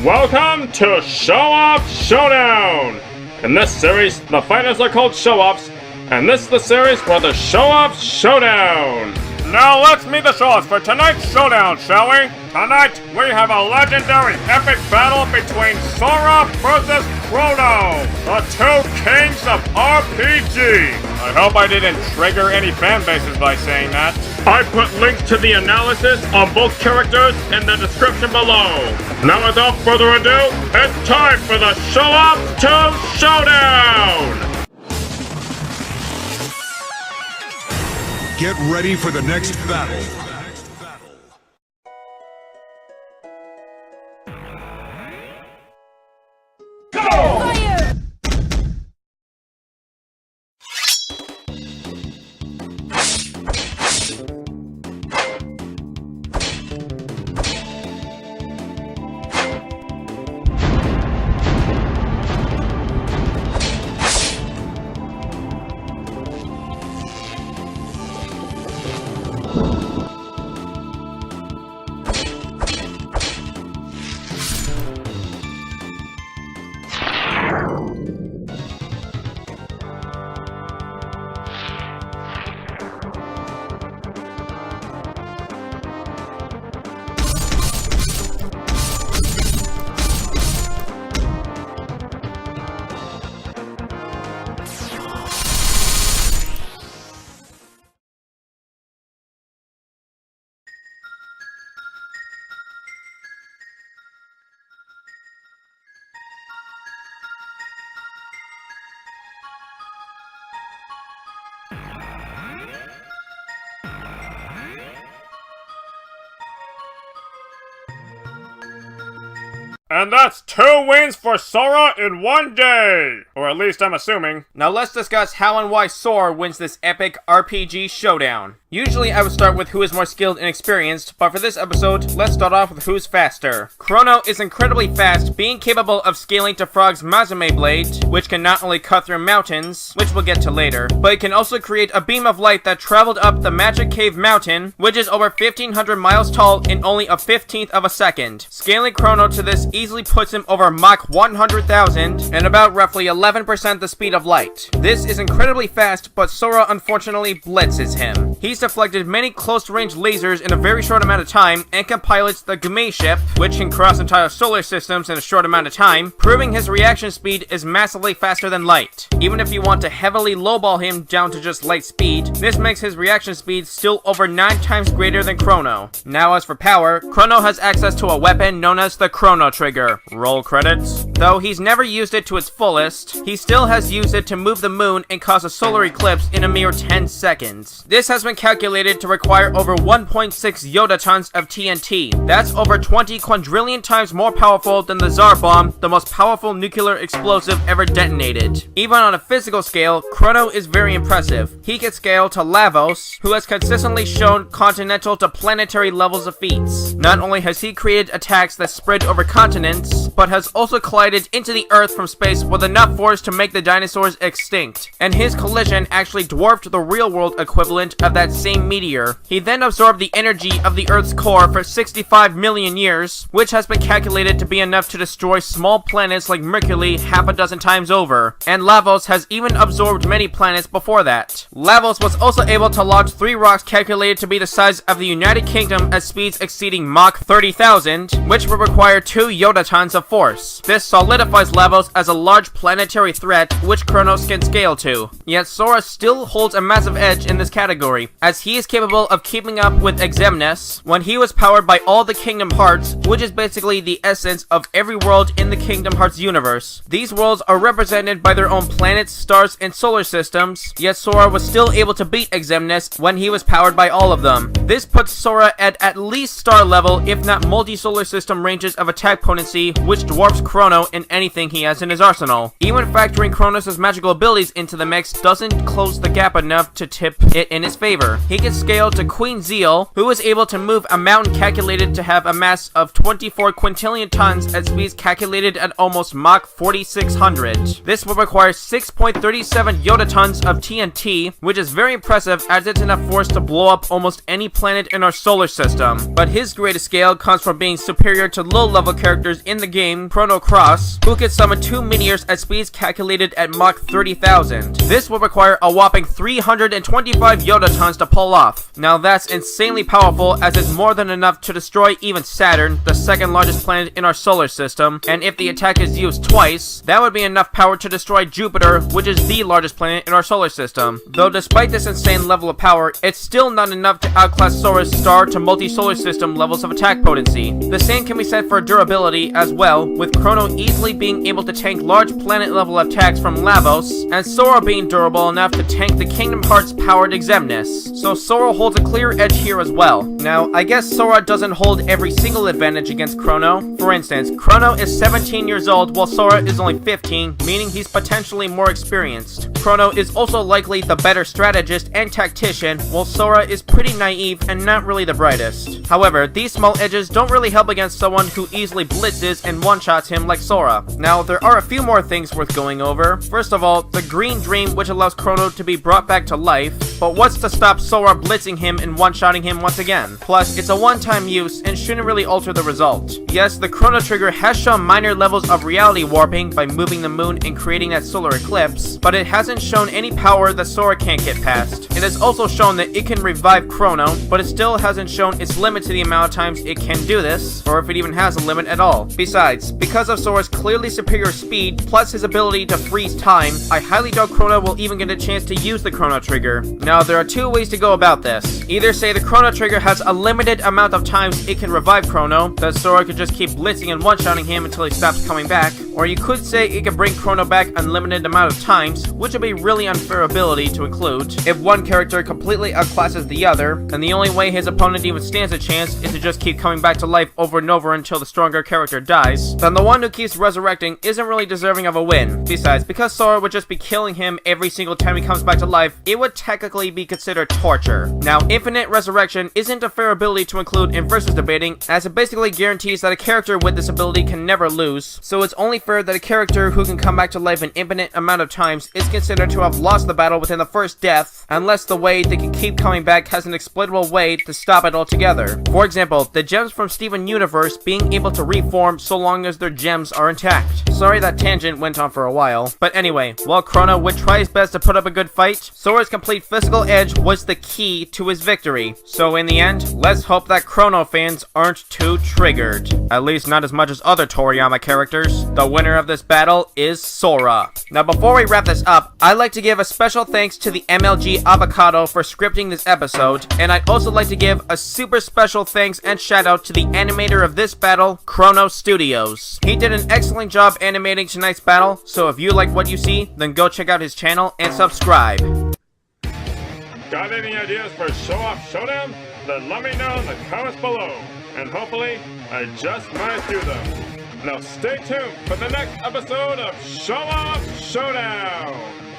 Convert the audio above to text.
Welcome to Show-Off Showdown! In this series, the fighters are called Show-Offs, and this is the series for the Show-Off Showdown! Now let's meet the Show-Offs for tonight's showdown, shall we? Tonight, we have a legendary epic battle between Sora vs Crono, the two kings of RPG! I hope I didn't trigger any fanbases by saying that. I put links to the analysis on both characters in the description below. Now without further ado, it's time for the Show-Off 2 Showdown! Get ready for the next battle. And that's 2 wins for Sora in 1 day! Or at least I'm assuming. Now let's discuss how and why Sora wins this epic RPG showdown. Usually I would start with who is more skilled and experienced, but for this episode, let's start off with who's faster. Crono is incredibly fast, being capable of scaling to Frog's Mazume blade, which can not only cut through mountains, which we'll get to later, but it can also create a beam of light that traveled up the Magic Cave Mountain, which is over 1,500 miles tall in only a 15th of a second. Scaling Crono to this easily puts him over Mach 100,000 and about roughly 11% the speed of light. This is incredibly fast, but Sora unfortunately blitzes him. He's deflected many close-range lasers in a very short amount of time and can pilot the Gume ship, which can cross entire solar systems in a short amount of time, proving his reaction speed is massively faster than light. Even if you want to heavily lowball him down to just light speed, this makes his reaction speed still over 9 times greater than Crono. Now as for power, Crono has access to a weapon known as the Chrono Trigger. Roll credits. Though he's never used it to its fullest, he still has used it to move the moon and cause a solar eclipse in a mere 10 seconds. This has been calculated to require over 1.6 yotatons of TNT. That's over 20 quadrillion times more powerful than the Tsar Bomb, the most powerful nuclear explosive ever detonated. Even on a physical scale, Crono is very impressive. He can scale to Lavos, who has consistently shown continental to planetary levels of feats. Not only has he created attacks that spread over continents, but has also collided into the Earth from space with enough force to make the dinosaurs extinct. And his collision actually dwarfed the real-world equivalent of that same meteor. He then absorbed the energy of the Earth's core for 65 million years, which has been calculated to be enough to destroy small planets like Mercury half a dozen times over. And Lavos has even absorbed many planets before that. Lavos was also able to launch 3 rocks calculated to be the size of the United Kingdom at speeds exceeding Mach 30,000, which would require 2 yotatons of force. This solidifies Lavos as a large planetary threat which Cronos can scale to. Yet Sora still holds a massive edge in this category, as he is capable of keeping up with Xemnas when he was powered by all the Kingdom Hearts, which is basically the essence of every world in the Kingdom Hearts universe. These worlds are represented by their own planets, stars, and solar systems, yet Sora was still able to beat Xemnas when he was powered by all of them. This puts Sora at least star level, if not multi-solar system ranges of attack potency, which dwarfs Crono in anything he has in his arsenal. Even factoring Cronos' magical abilities into the mix doesn't close the gap enough to tip it in his favor. He can scale to Queen Zeal, who is able to move a mountain calculated to have a mass of 24 quintillion tons at speeds calculated at almost Mach 4600. This will require 6.37 yotatons of TNT, which is very impressive as it's enough force to blow up almost any planet in our solar system. But his greatest scale comes from being superior to low-level characters in the game game, Chrono Cross, who could summon 2 meteors at speeds calculated at Mach 30,000. This would require a whopping 325 Yoda-tons to pull off. Now that's insanely powerful, as it's more than enough to destroy even Saturn, the second largest planet in our solar system, and if the attack is used twice, that would be enough power to destroy Jupiter, which is the largest planet in our solar system. Though despite this insane level of power, it's still not enough to outclass Sora's star to multi-solar system levels of attack potency. The same can be said for durability as well, with Crono easily being able to tank large planet-level attacks from Lavos, and Sora being durable enough to tank the Kingdom Hearts powered Xemnas. So Sora holds a clear edge here as well. Now, I guess Sora doesn't hold every single advantage against Crono. For instance, Crono is 17 years old while Sora is only 15, meaning he's potentially more experienced. Crono is also likely the better strategist and tactician, while Sora is pretty naive and not really the brightest. However, these small edges don't really help against someone who easily blitzes and one-shots him like Sora. Now, there are a few more things worth going over. First of all, the Green Dream, which allows Crono to be brought back to life, but what's to stop Sora blitzing him and one-shotting him once again? Plus, it's a one-time use and shouldn't really alter the result. Yes, the Chrono Trigger has shown minor levels of reality warping by moving the moon and creating that solar eclipse, but it hasn't shown any power that Sora can't get past. It has also shown that it can revive Crono, but it still hasn't shown its limit to the amount of times it can do this, or if it even has a limit at all. Besides, because of Sora's clearly superior speed, plus his ability to freeze time, I highly doubt Crono will even get a chance to use the Chrono Trigger. Now, there are two ways to go about this. Either say the Chrono Trigger has a limited amount of times it can revive Crono, that Sora could just keep blitzing and one-shotting him until he stops coming back, or you could say it can bring Crono back an unlimited amount of times, which would be really unfair ability to include. If one character completely outclasses the other, and the only way his opponent even stands a chance is to just keep coming back to life over and over until the stronger character dies, then the one who keeps resurrecting isn't really deserving of a win. Besides, because Sora would just be killing him every single time he comes back to life, it would technically be considered torture. Now, infinite resurrection isn't a fair ability to include in versus debating, as it basically guarantees that a character with this ability can never lose, so it's only fair that a character who can come back to life an infinite amount of times is considered to have lost the battle within the first death, unless the way they can keep coming back has an exploitable way to stop it altogether. For example, the gems from Steven Universe being able to reform so long as their gems are intact. Sorry that tangent went on for a while, but anyway, while Crono would try his best to put up a good fight, Sora's complete physical edge was the key to his victory. So in the end, let's hope that Crono fans aren't too triggered. At least not as much as other Toriyama characters. The winner of this battle is Sora. Now before we wrap this up, I'd like to give a special thanks to the MLG Avocado for scripting this episode, and I'd also like to give a super special thanks and shout out to the animator of this battle, Chrono Studios. He did an excellent job animating tonight's battle, so if you like what you see, then go check out his channel and subscribe. Got any ideas for Show-Off Showdown? Then let me know in the comments below, and hopefully, I just might do them. Now stay tuned for the next episode of Show-Off Showdown!